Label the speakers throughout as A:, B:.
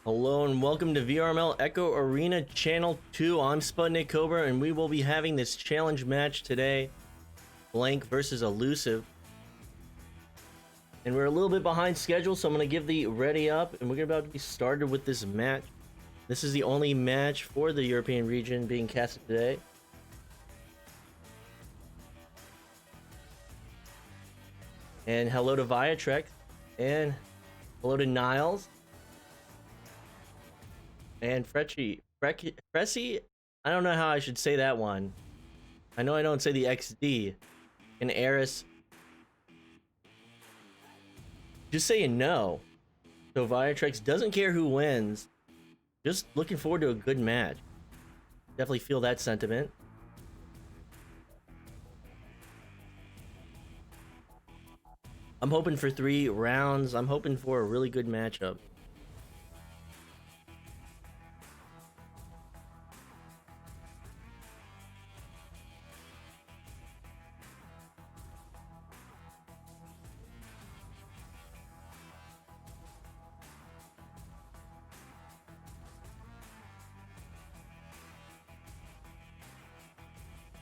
A: Hello and welcome to VRML Echo Arena Channel 2. I'm SputnikKobra and we will be having this challenge match today. Blank versus Elusive. And we're a little bit behind schedule, so I'm going to give the ready up and we're about to be started with this match. This is the only match for the European region being casted today. And hello to Viatrek. And hello to Niles. And Fressy, I don't know how I should say that one. I know I don't say the XD. And Eris. Just saying no. So Viatrex doesn't care who wins. Just looking forward to a good match. Definitely feel that sentiment. I'm hoping for 3 rounds. I'm hoping for a really good matchup.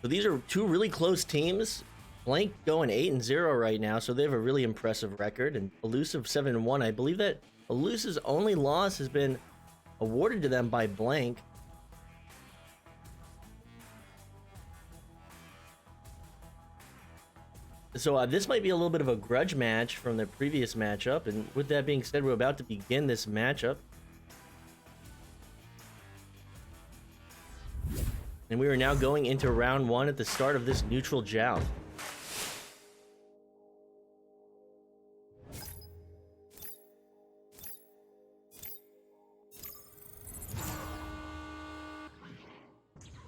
A: So these are 2 really close teams. Blank going 8-0 right now, so they have a really impressive record. And Elusive 7-1. I believe that Elusive's only loss has been awarded to them by Blank. So this might be a little bit of a grudge match from the previous matchup. And with that being said, we're about to begin this matchup. And we are now going into round 1 at the start of this neutral joust.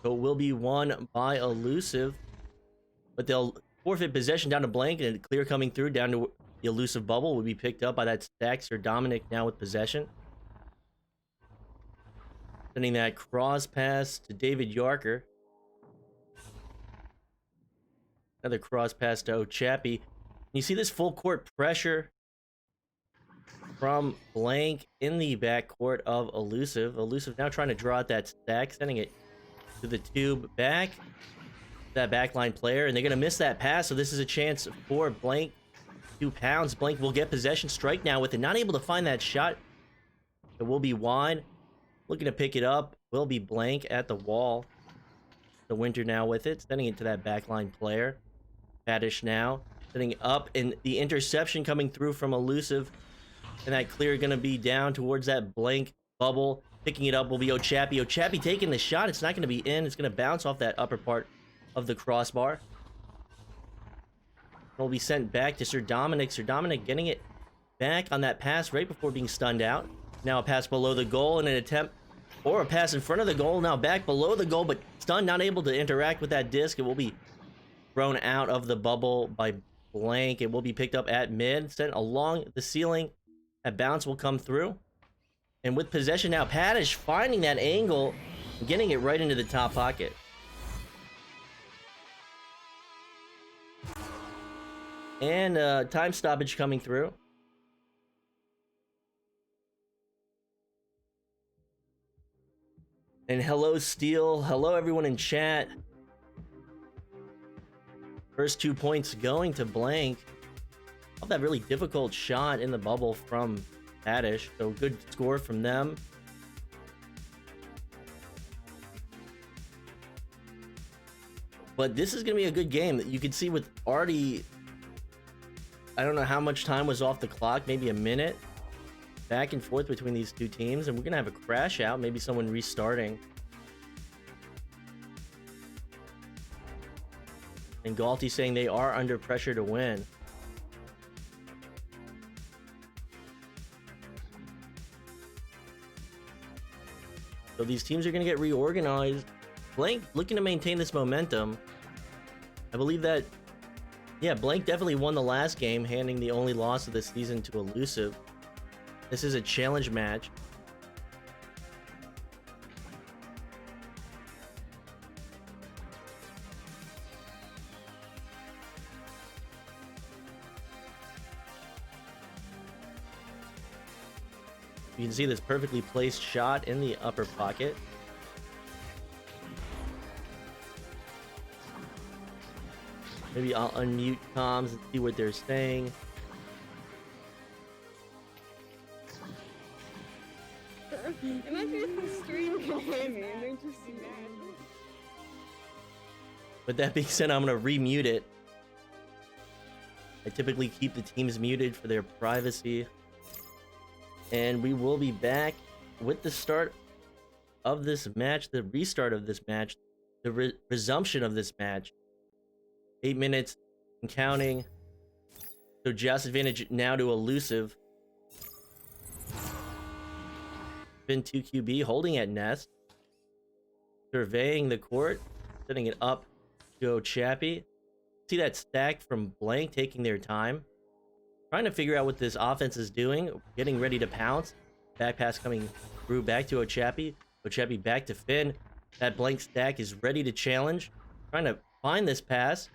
A: So it will be won by Elusive, but they'll forfeit possession down to Blank, and clear coming through down to the Elusive bubble will be picked up by that Stax or Dominic now with possession. Sending that cross pass to David Yarker. Another cross pass to Ochapi. You see this full court pressure from Blank in the backcourt of Elusive. Elusive now trying to draw out that stack, sending it to the tube back. That backline player, and they're going to miss that pass, so this is a chance for Blank. 2 pounds. Blank will get possession. Strike now with it. Not able to find that shot. It will be wide. Looking to pick it up will be Blank at the wall. The Winter now with it, sending it to that backline player. Paddish now setting up, and the interception coming through from Elusive, and that clear going to be down towards that Blank bubble. Picking it up will be Ochapi. Ochapi taking the shot. It's not going to be in. It's going to bounce off that upper part of the crossbar. Will be sent back to Sir Dominic. Sir Dominic getting it back on that pass right before being stunned out. Now a pass below the goal in an attempt, or a pass in front of the goal. Now back below the goal, but stunned, not able to interact with that disc. It will be thrown out of the bubble by Blank. It will be picked up at mid, sent along the ceiling. That bounce will come through. And with possession now, Paddish finding that angle, getting it right into the top pocket. And time stoppage coming through. And hello, Steel. Hello, everyone in chat. First 2 points going to Blank. Off that really difficult shot in the bubble from Paddish. So good score from them. But this is going to be a good game. That you can see with already, I don't know how much time was off the clock, maybe a minute. Back and forth between these 2 teams, and we're going to have a crash out, maybe someone restarting. And Galti saying they are under pressure to win. So these teams are going to get reorganized. Blank looking to maintain this momentum. I believe that, yeah, Blank definitely won the last game, handing the only loss of the season to Elusive. This is a challenge match. You can see this perfectly placed shot in the upper pocket. Maybe I'll unmute comms and see what they're saying.
B: It might be the stream behind me. They're just mad.
A: With that being said, I'm gonna remute it. I typically keep the teams muted for their privacy. And we will be back with the start of this match, the restart of this match, the resumption of this match. 8 minutes and counting. So just advantage now to Illusive. Been 2QB holding at Nest. Surveying the court. Setting it up to Chappie. See that stack from Blank taking their time. Trying to figure out what this offense is doing. Getting ready to pounce. Back pass coming through back to Ochapi. Ochapi back to Finn. That Blank stack is ready to challenge. Trying to find this pass.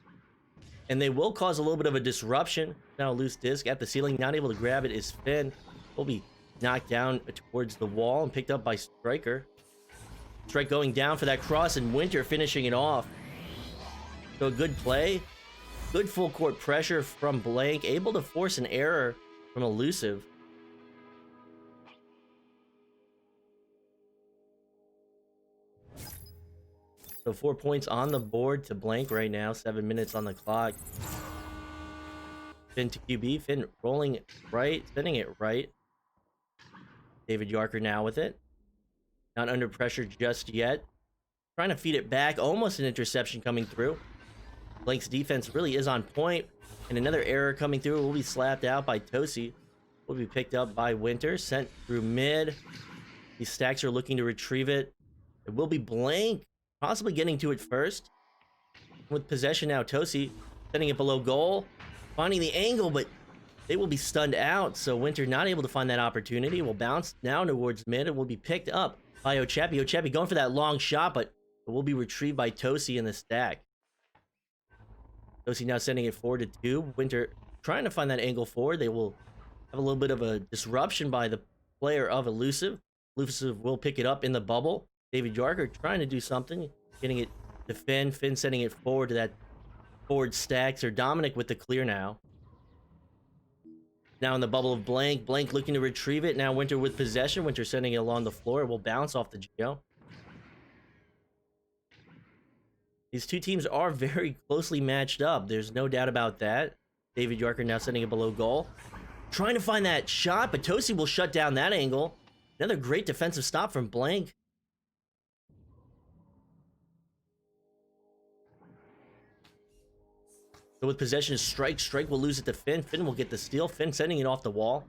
A: And they will cause a little bit of a disruption. Now a loose disc at the ceiling. Not able to grab it is Finn. Will be knocked down towards the wall and picked up by Striker. Strike going down for that cross and Winter finishing it off. So a good play. Good full court pressure from Blank. Able to force an error from Illusive. So 4 points on the board to Blank right now. 7 minutes on the clock. Finn to QB. Finn rolling right. Spinning it right. David Yarker now with it. Not under pressure just yet. Trying to feed it back. Almost an interception coming through. Blank's defense really is on point. And another error coming through will be slapped out by Tosi. Will be picked up by Winter. Sent through mid. These stacks are looking to retrieve it. It will be Blank. Possibly getting to it first. With possession now, Tosi setting it below goal. Finding the angle, but they will be stunned out. So Winter not able to find that opportunity. Will bounce down towards mid. It will be picked up by Ochapi. Ochapi going for that long shot, but it will be retrieved by Tosi in the stack. Tosi now sending it forward to Tube. Winter trying to find that angle forward. They will have a little bit of a disruption by the player of Illusive. Illusive will pick it up in the bubble. David Yarker trying to do something. Getting it to Finn. Finn sending it forward to that forward stack. Sir Dominic with the clear now. Now in the bubble of Blank. Blank looking to retrieve it. Now Winter with possession. Winter sending it along the floor. It will bounce off the Geo. These two teams are very closely matched up. There's no doubt about that. David Yarker now sending it below goal. Trying to find that shot, but Tosi will shut down that angle. Another great defensive stop from Blank. So with possession, Strike will lose it to Finn. Finn will get the steal. Finn sending it off the wall.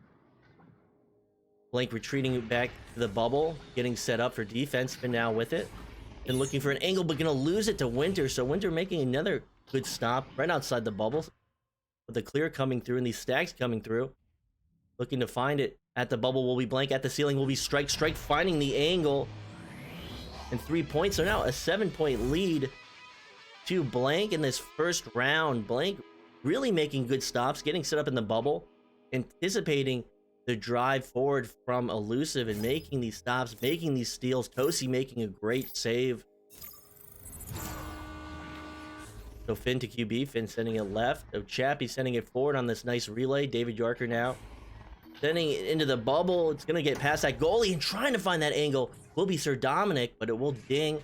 A: Blank retreating it back to the bubble. Getting set up for defense. Finn now with it. And looking for an angle, but gonna lose it to Winter. So Winter making another good stop right outside the bubble. With the clear coming through and these stacks coming through. Looking to find it at the bubble will be Blank. At the ceiling will be Strike. Strike finding the angle. And 3 points. So now a 7-point lead to Blank in this first round. Blank really making good stops, getting set up in the bubble, anticipating the drive forward from Illusive and making these stops, making these steals. Tosi making a great save. So Finn to QB, Finn sending it left. So Chappie sending it forward on this nice relay. David Yarker now sending it into the bubble. It's going to get past that goalie and trying to find that angle. Will be Sir Dominic, but it will ding.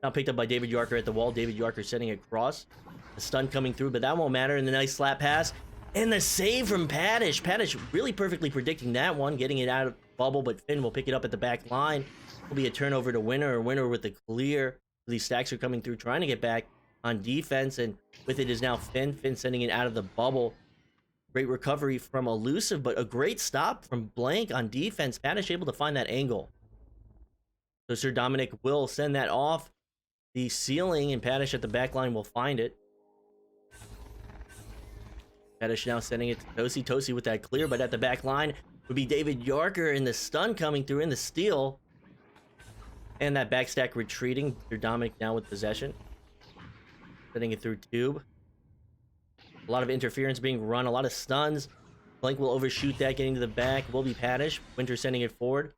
A: Now picked up by David Yarker at the wall. David Yarker sending it across. The stun coming through, but that won't matter. And the nice slap pass. And the save from Paddish. Paddish really perfectly predicting that one. Getting it out of the bubble, but Finn will pick it up at the back line. Will be a turnover to Winter, or Winter with the clear. These stacks are coming through, trying to get back on defense. And with it is now Finn. Finn sending it out of the bubble. Great recovery from Illusive, but a great stop from Blank on defense. Paddish able to find that angle. So Sir Dominic will send that off the ceiling, and Paddish at the back line will find it. Paddish now sending it to Tosi. Tosi with that clear, but at the back line would be David Yarker, and the stun coming through in the steal. And that backstack retreating. Sir Dominic now with possession. Sending it through Tube. A lot of interference being run, a lot of stuns. Blank will overshoot that, getting to the back. Will be Paddish. Winter sending it forward.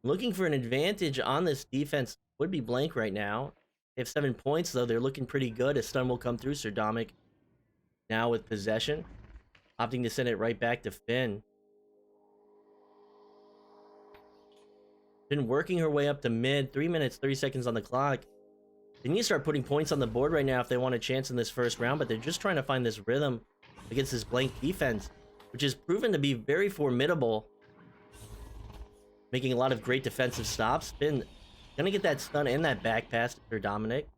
A: Looking for an advantage on this defense would be Blank right now. They have 7 points, though. They're looking pretty good. A stun will come through. Sir Dominic now with possession. Opting to send it right back to Finn. Finn working her way up to mid. 3 minutes, 30 seconds on the clock. They need to start putting points on the board right now if they want a chance in this first round, but they're just trying to find this rhythm against this Blank defense, which has proven to be very formidable, making a lot of great defensive stops. Finn gonna get that stun and that back pass to Sir Dominic.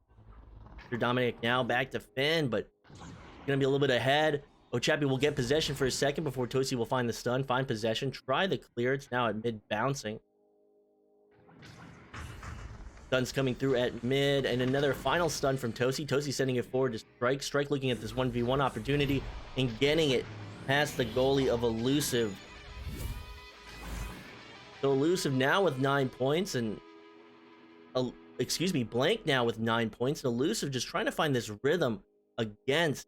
A: Sir Dominic now back to Finn, but gonna be a little bit ahead. Ochapi will get possession for a second before Tosi will find the stun, find possession, try the clear. It's now at mid bouncing. Stun's coming through at mid, and another final stun from Tosi. Tosi sending it forward to Strike. Strike looking at this 1v1 opportunity and getting it past the goalie of Illusive. So Illusive now with 9 points, and Blank now with 9 points, and Illusive just trying to find this rhythm against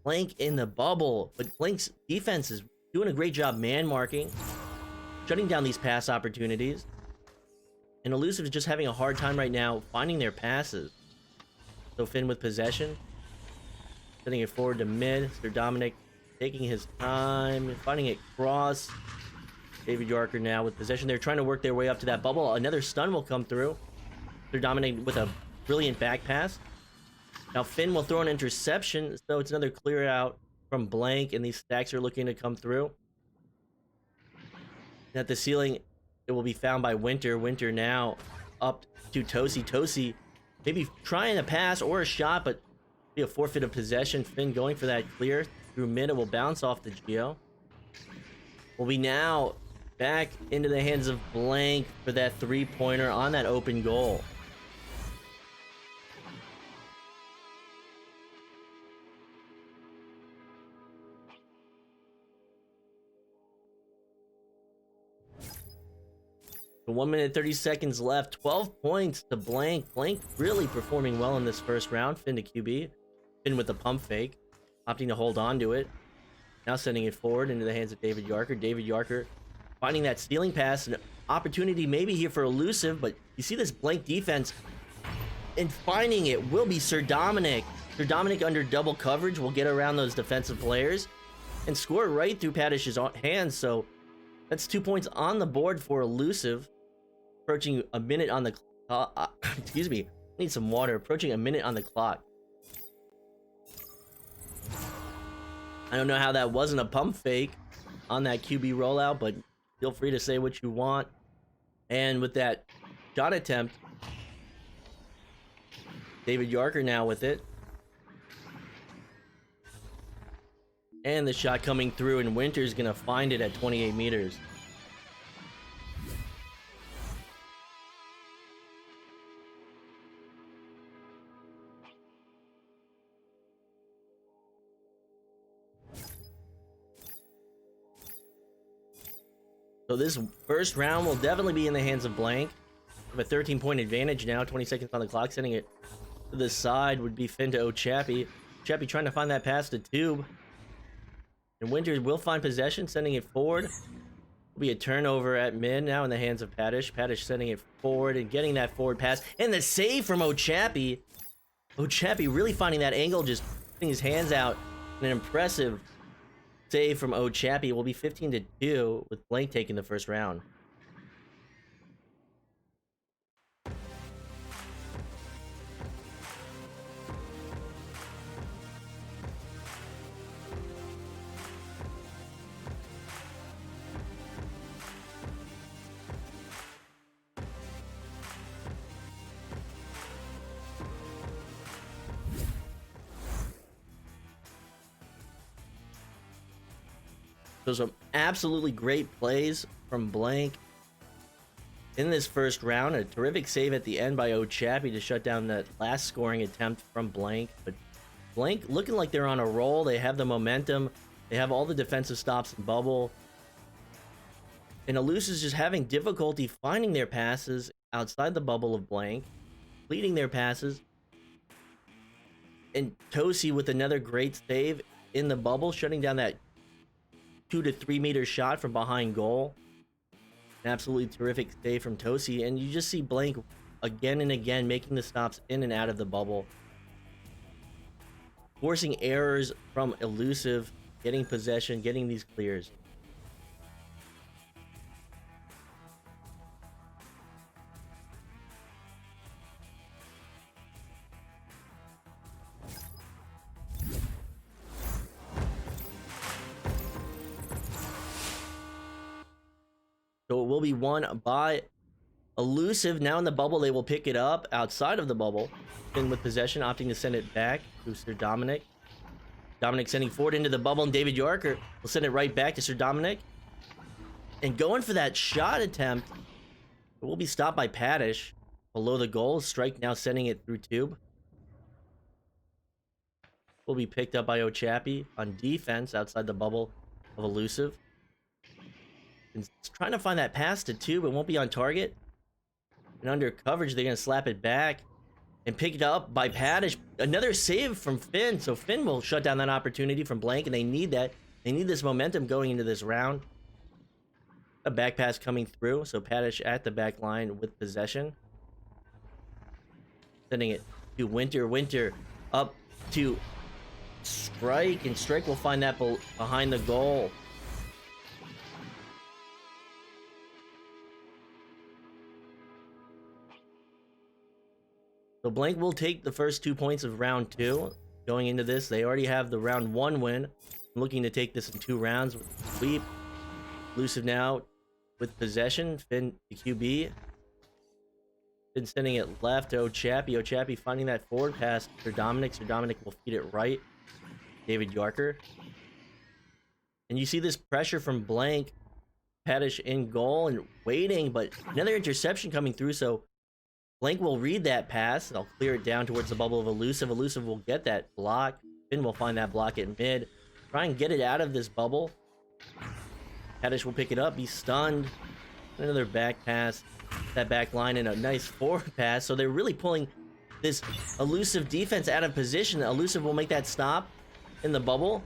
A: Blank in the bubble. But Blank's defense is doing a great job man marking, shutting down these pass opportunities. And Illusive is just having a hard time right now finding their passes. So Finn with possession, sending it forward to mid. Sir Dominic taking his time, finding it cross. David Yorker now with possession. They're trying to work their way up to that bubble. Another stun will come through. Sir Dominic with a brilliant back pass. Now Finn will throw an interception, so it's another clear out from Blank, and these stacks are looking to come through. At the ceiling, it will be found by Winter. Winter now up to Tosi. Tosi maybe trying a pass or a shot, but be a forfeit of possession. Finn going for that clear through mid. It will bounce off the Geo. Will be now back into the hands of Blank for that three-pointer on that open goal. So 1 minute 30 seconds left. 12 points to Blank. Blank really performing well in this first round. Finn to QB. Finn with the pump fake, opting to hold on to it. Now sending it forward into the hands of David Yorker. David Yorker finding that stealing pass. An opportunity maybe here for Illusive, but you see this Blank defense, and finding it will be Sir Dominic. Sir Dominic under double coverage will get around those defensive players and score right through Paddish's hands. So that's 2 points on the board for Illusive. Approaching a minute on the clock. Excuse me. Need some water. Approaching a minute on the clock. I don't know how that wasn't a pump fake on that QB rollout, but feel free to say what you want. And with that shot attempt, David Yorker now with it. And the shot coming through, and Winter's gonna find it at 28 meters. So this first round will definitely be in the hands of Blank. Have a 13-point advantage now, 20 seconds on the clock. Sending it to the side would be Finn to Ochapi. Ochapi trying to find that pass to Tube. And Winters will find possession, sending it forward. Will be a turnover at mid now in the hands of Paddish. Paddish sending it forward and getting that forward pass. And the save from Ochapi. Ochapi really finding that angle, just putting his hands out. An impressive save from Ochapi. Will be 15-2 with Blank taking the first round. So some absolutely great plays from Blank in this first round. A terrific save at the end by Ochapi to shut down that last scoring attempt from Blank. But Blank looking like they're on a roll. They have the momentum. They have all the defensive stops in bubble. And Illusive is just having difficulty finding their passes outside the bubble of Blank, leading their passes. And Tosi with another great save in the bubble, shutting down that 2 to 3 meter shot from behind goal. An absolutely terrific save from Tosi. And you just see Blank again and again making the stops in and out of the bubble, forcing errors from Elusive, getting possession, getting these clears. So it will be won by Elusive. Now in the bubble, they will pick it up outside of the bubble. And with possession, opting to send it back to Sir Dominic. Dominic sending forward into the bubble, and David Yorker will send it right back to Sir Dominic. And going for that shot attempt, it will be stopped by Paddish below the goal. Strike now sending it through tube. Will be picked up by Ochappy on defense outside the bubble of Elusive. And trying to find that pass to tube. It won't be on target. And under coverage, they're going to slap it back and pick it up by Paddish. Another save from Finn. So Finn will shut down that opportunity from Blank, and they need that. They need this momentum going into this round. A back pass coming through. So Paddish at the back line with possession. Sending it to Winter. Winter up to Strike, and Strike will find that behind the goal. So Blank will take the first 2 points of round 2. Going into this, they already have the round 1 win. Looking to take this in 2 rounds with a sweep. Elusive now with possession. Finn to QB. Finn sending it left to Ochappy. Ochappy finding that forward pass for Dominic. So Dominic will feed it right. David Yorker. And you see this pressure from Blank. Paddish in goal and waiting, but another interception coming through. So Blank will read that pass. They'll clear it down towards the bubble of Elusive. Elusive will get that block. Finn will find that block at mid. Try and get it out of this bubble. Paddish will pick it up. Be stunned. Another back pass. That back line and a nice forward pass. So they're really pulling this Elusive defense out of position. Elusive will make that stop in the bubble.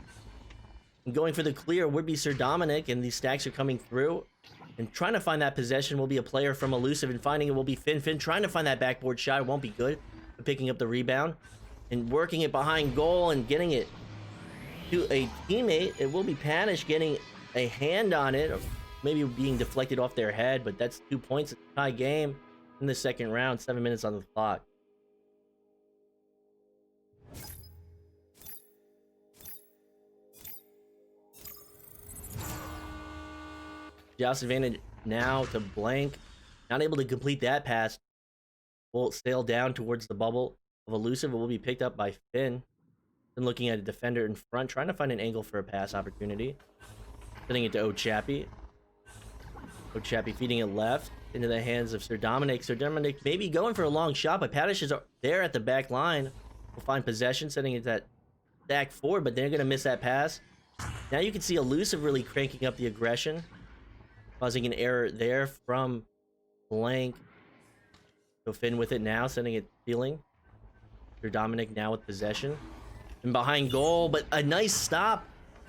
A: And going for the clear would be Sir Dominic. And these stacks are coming through. And trying to find that possession will be a player from Elusive, and finding it will be Finn. Finn trying to find that backboard shot. It won't be good. But picking up the rebound and working it behind goal and getting it to a teammate. It will be Paddish getting a hand on it, or maybe being deflected off their head, but that's 2 points at the tie game in the second round. 7 minutes on the clock. Joust advantage now to Blank. Not able to complete that pass. Will sail down towards the bubble of Elusive. It will be picked up by Finn. Then looking at a defender in front, trying to find an angle for a pass opportunity. Sending it to Ochappy. Ochappy feeding it left into the hands of Sir Dominic. Sir Dominic maybe going for a long shot, but Paddish is there at the back line. Will find possession, sending it that stack forward, but they're going to miss that pass. Now you can see Elusive really cranking up the aggression, causing an error there from Blank. So Finn with it now, sending it stealing. Sir Dominic now with possession. And behind goal, but a nice stop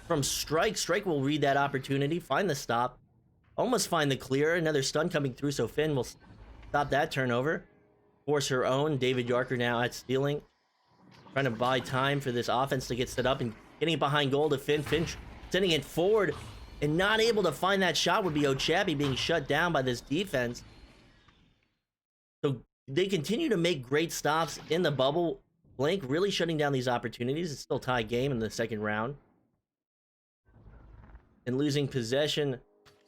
A: from Strike. Strike will read that opportunity, find the stop. Almost find the clear. Another stun coming through, so Finn will stop that turnover. Force her own. David Yorker now at stealing. Trying to buy time for this offense to get set up, and getting it behind goal to Finn. Finn sending it forward. And not able to find that shot would be Ochappy being shut down by this defense. So they continue to make great stops in the bubble. Blank really shutting down these opportunities. It's still tie game in the second round. And losing possession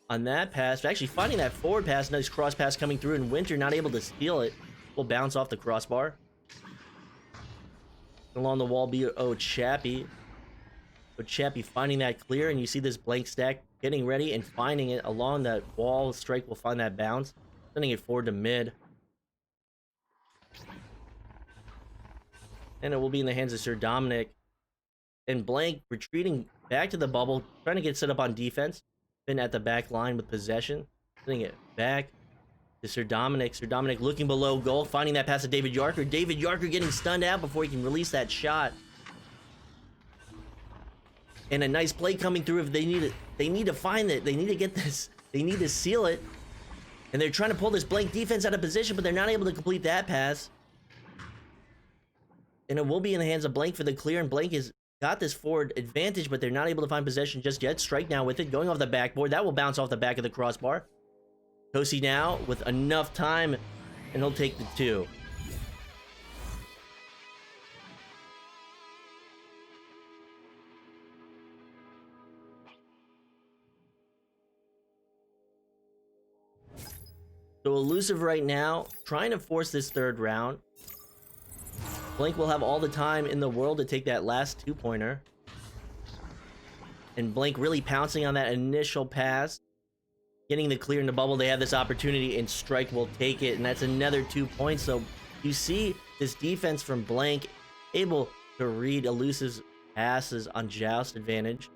A: on that pass. Actually finding that forward pass. Nice cross pass coming through, and Winter not able to steal it. Will bounce off the crossbar. Along the wall be Ochappy. Ochappy finding that clear, and you see this Blank stack getting ready and finding it along that wall. Strike will find that bounce, sending it forward to mid. And it will be in the hands of Sir Dominic. And Blank retreating back to the bubble, trying to get set up on defense. Finn at the back line with possession, sending it back to Sir Dominic. Sir Dominic looking below goal, finding that pass to David Yarker. David Yarker getting stunned out before he can release that shot. And a nice play coming through. If they need to find it. They need to get this. They need to seal it. And they're trying to pull this Blank defense out of position, but they're not able to complete that pass. And it will be in the hands of Blank for the clear, and Blank has got this forward advantage, but they're not able to find possession just yet. Strike now with it, going off the backboard. That will bounce off the back of the crossbar. Tosi now with enough time, and he'll take the 2. So Elusive right now, trying to force this 3rd round. Blank will have all the time in the world to take that last 2-pointer. And Blank really pouncing on that initial pass. Getting the clear in the bubble. They have this opportunity, and Strike will take it. And that's another 2 points. So you see this defense from Blank able to read Elusive's passes on Joust advantage.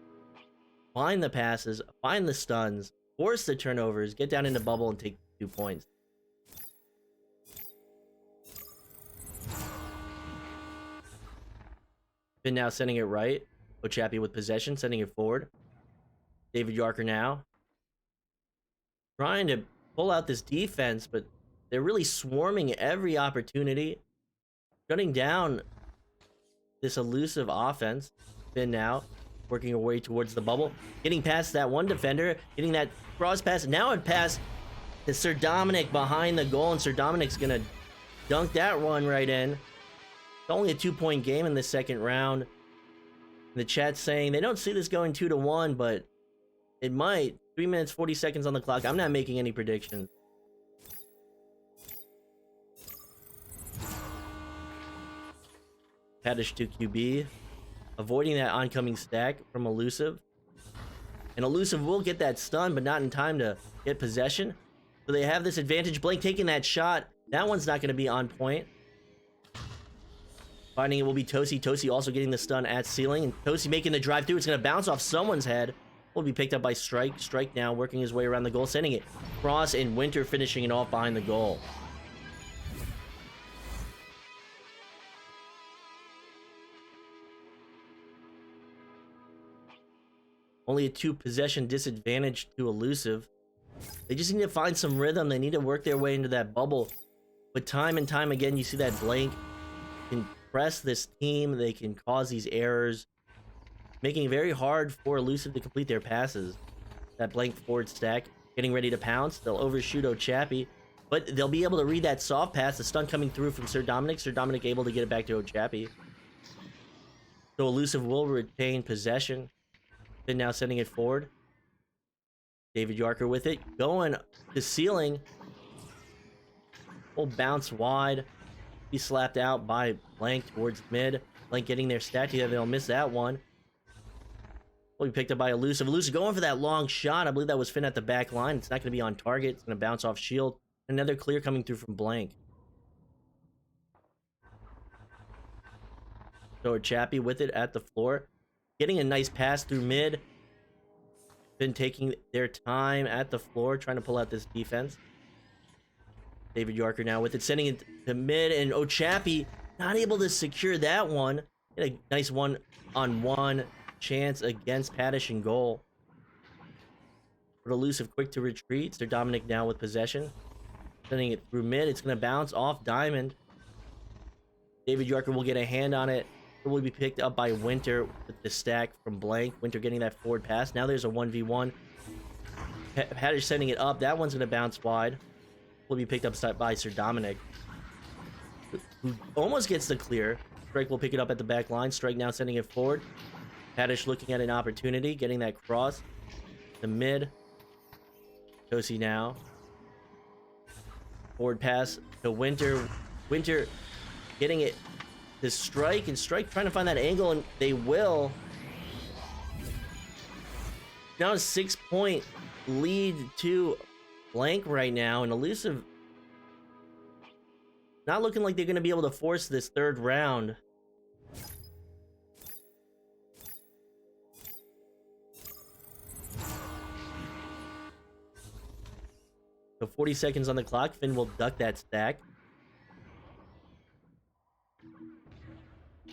A: Find the passes, find the stuns, force the turnovers, get down in the bubble, and take 2 points. Finn now sending it right. Ochapi with possession, sending it forward. David Yarker now trying to pull out this defense, but they're really swarming every opportunity, shutting down this Elusive offense. Finn now working her way towards the bubble, getting past that one defender, getting that cross pass. Now it pass to Sir Dominic behind the goal, and Sir Dominic's gonna dunk that one right in. It's only a 2-point game in the 2nd round. The chat's saying they don't see this going 2-1, but it might. 3 minutes 40 seconds on the clock. I'm not making any predictions. Paddish to QB, avoiding that oncoming stack from Elusive. And Elusive will get that stun, but not in time to get possession. So they have this advantage. Blank taking that shot. That one's not going to be on point. Finding it will be Tosi. Tosi also getting the stun at ceiling. And Tosi making the drive through. It's going to bounce off someone's head. Will be picked up by Strike. Strike now working his way around the goal, sending it cross, and Winter finishing it off behind the goal. Only a 2 possession disadvantage to Elusive. They just need to find some rhythm. They need to work their way into that bubble. But time and time again, you see that Blank can press this team. They can cause these errors, making it very hard for Elusive to complete their passes. That Blank forward stack getting ready to pounce. They'll overshoot Ochapi, but they'll be able to read that soft pass. The stun coming through from Sir Dominic. Sir Dominic able to get it back to Ochapi. So Elusive will retain possession. Then now sending it forward. David Yarker with it. Going to ceiling. Will bounce wide. Be slapped out by Blank towards mid. Blank getting their stack together. They'll miss that one. Will be picked up by Elusive. Elusive going for that long shot. I believe that was Finn at the back line. It's not going to be on target. It's going to bounce off shield. Another clear coming through from Blank. So Chappie with it at the floor. Getting a nice pass through mid. Been taking their time at the floor, trying to pull out this defense. David Yarker now with it, sending it to mid, and Ochapi not able to secure that one. Get a nice one-on-one chance against Paddish in goal. But Elusive quick to retreat. Sir Dominic now with possession. Sending it through mid. It's going to bounce off Diamond. David Yarker will get a hand on it. It will be picked up by Winter with the stack from Blank. Winter getting that forward pass. Now there's a 1v1. Paddish sending it up. That one's going to bounce wide. Will be picked up by Sir Dominic, who almost gets the clear. Strike will pick it up at the back line. Strike now sending it forward. Paddish looking at an opportunity, getting that cross. The mid. Tosi now. Forward pass to Winter. Winter getting it to Strike, and Strike trying to find that angle, and they will. Now a 6-point lead to Blank right now, and Elusive not looking like they're going to be able to force this 3rd round. So 40 seconds on the clock. Finn will duck that stack.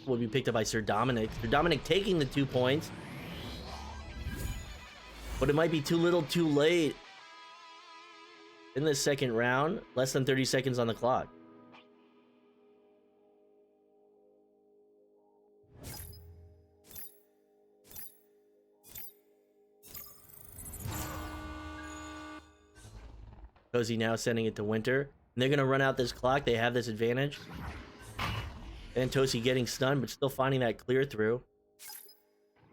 A: Will be picked up by Sir Dominic. Sir Dominic taking the 2 points. But it might be too little too late. In the second round, less than 30 seconds on the clock. Cozy now sending it to Winter. And they're going to run out this clock. They have this advantage. And Tosi getting stunned, but still finding that clear through.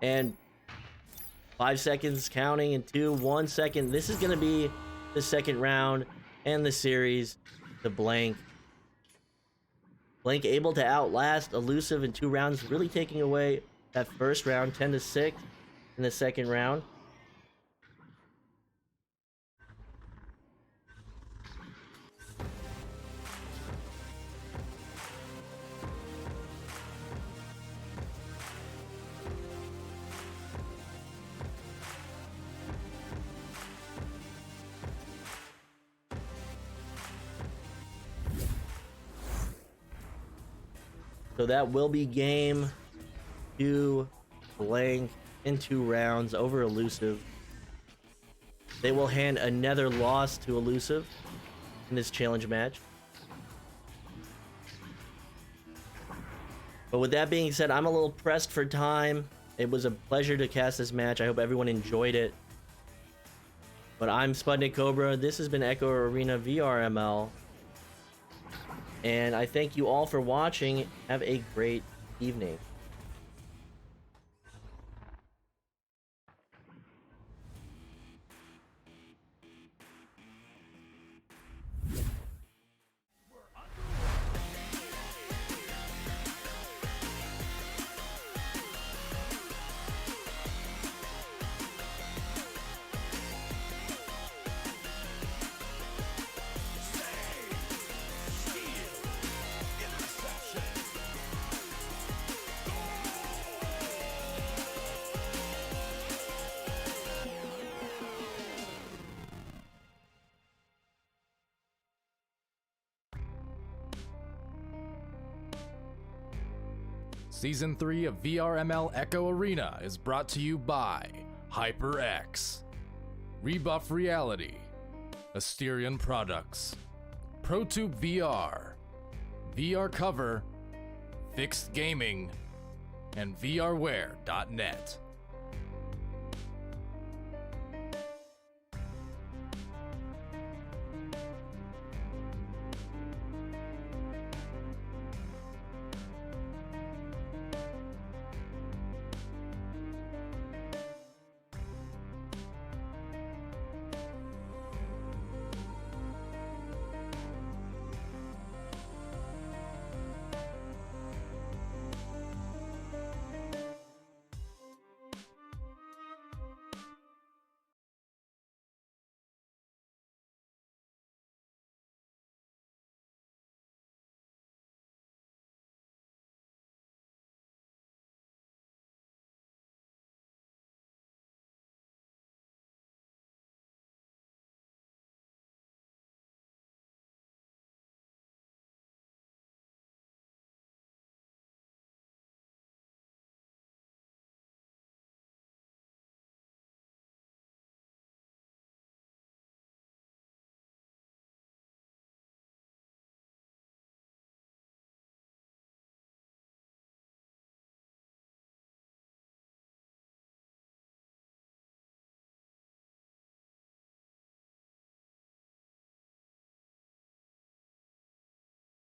A: And 5 seconds counting, and 2, 1 second. This is going to be the second round and the series to Blank. Blank able to outlast Elusive in 2 rounds, really taking away that first round, 10-6 in the second round. So that will be game 2, Blank in 2 rounds over Elusive. They will hand another loss to Elusive in this challenge match. But with that being said, I'm a little pressed for time. It was a pleasure to cast this match. I hope everyone enjoyed it. But I'm SputnikKobra. This has been Echo Arena VRML. And I thank you all for watching. Have a great evening.
C: Season 3 of VRML Echo Arena is brought to you by HyperX, Rebuff Reality, Asterion Products, ProTube VR, VR Cover, Fixed Gaming, and VRware.net.